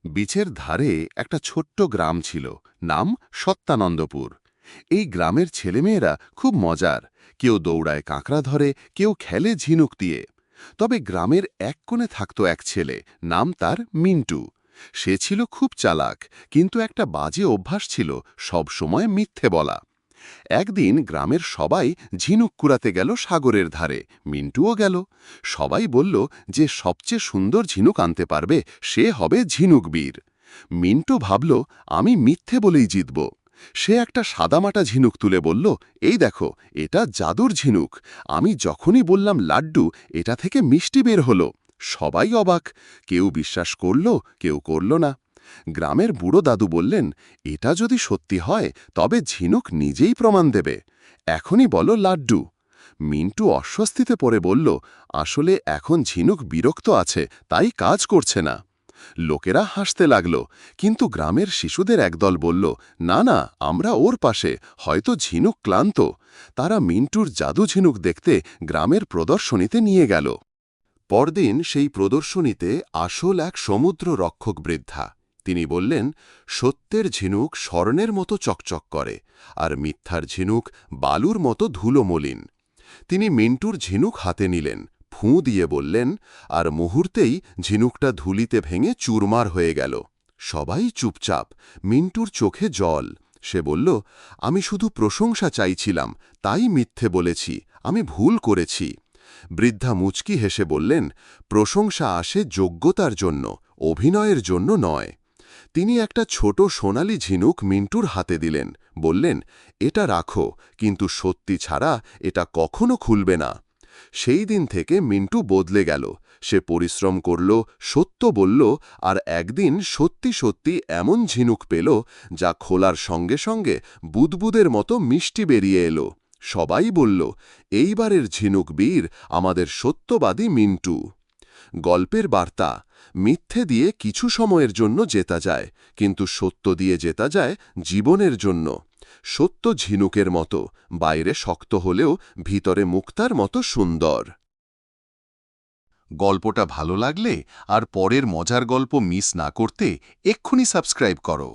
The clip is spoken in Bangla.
বিচের ধারে একটা ছোট্ট গ্রাম ছিল, নাম সত্যানন্দপুর। এই গ্রামের ছেলেমেয়েরা খুব মজার। কেউ দৌড়ায় কাঁকড়া ধরে, কেউ খেলে ঝিনুক দিয়ে। তবে গ্রামের এক কোণে থাকত এক ছেলে, নাম তার মিন্টু। সে ছিল খুব চালাক, কিন্তু একটা বাজে অভ্যাস ছিল সব সময় মিথ্যে বলা। একদিন গ্রামের সবাই ঝিনুক কুড়াতে গেল সাগরের ধারে, মিন্টুও গেল। সবাই বলল যে সবচেয়ে সুন্দর ঝিনুক আনতে পারবে সে হবে ঝিনুকবীর। মিন্টু ভাবল, আমি মিথ্যে বলেই জিতব। সে একটা সাদামাটা ঝিনুক তুলে বলল, এই দেখো, এটা জাদুর ঝিনুক। আমি যখনই বললাম লাড্ডু, এটা থেকে মিষ্টি বের হলো। সবাই অবাক, কেউ বিশ্বাস করল, কেউ করল না। গ্রামের বুড়ো দাদু বললেন, এটা যদি সত্যি হয় তবে ঝিনুক নিজেই প্রমাণ দেবে। এখনই বলো লাড্ডু। মিন্টু অস্বস্তিতে পড়ে বলল, আসলে এখন ঝিনুক বিরক্ত আছে, তাই কাজ করছে না। লোকেরা হাসতে লাগল, কিন্তু গ্রামের শিশুদের একদল বলল, না না, আমরা ওর পাশে, হয়তো ঝিনুক ক্লান্ত। তারা মিন্টুর জাদু ঝিনুক দেখতে গ্রামের প্রদর্শনীতে নিয়ে গেল। পরদিন সেই প্রদর্শনীতে আসল এক সমুদ্র রক্ষক বৃদ্ধা। তিনি বললেন, সত্যের ঝিনুক স্বর্ণের মতো চকচক করে, আর মিথ্যার ঝিনুক বালুর মতো ধুলো মলিন। তিনি মিন্টুর ঝিনুক হাতে নিলেন, ফুঁ দিয়ে বললেন, আর মুহূর্তেই ঝিনুকটা ধুলিতে ভেঙে চুরমার হয়ে গেল। সবাই চুপচাপ, মিন্টুর চোখে জল। সে বলল, আমি শুধু প্রশংসা চাইছিলাম, তাই মিথ্যে বলেছি, আমি ভুল করেছি। বৃদ্ধা মুচকি হেসে বললেন, প্রশংসা আসে যোগ্যতার জন্য, অভিনয়ের জন্য নয়। তিনি একটা ছোট সোনালি ঝিনুক মিন্টুর হাতে দিলেন, বললেন, এটা রাখো, কিন্তু সত্যি ছাড়া এটা কখনো খুলবে না। সেই দিন থেকে মিন্টু বদলে গেল। সে পরিশ্রম করল, সত্য বলল, আর একদিন সত্যি সত্যি এমন ঝিনুক পেল যা খোলার সঙ্গে সঙ্গে বুদবুদের মতো মিষ্টি বেরিয়ে এলো। সবাই বলল, এইবারের ঝিনুক বীর আমাদের সত্যবাদী মিন্টু। গল্পের বার্তা, মিথ্যে দিয়ে কিছু সময়ের জন্য জেতা যায়, কিন্তু সত্য দিয়ে জেতা যায় জীবনের জন্য। সত্য ঝিনুকের মতো, বাইরে শক্ত হলেও ভিতরে মুক্তার মতো সুন্দর। গল্পটা ভালো লাগলে আর পরের মজার গল্প মিস না করতে এক্ষুনি সাবস্ক্রাইব করো।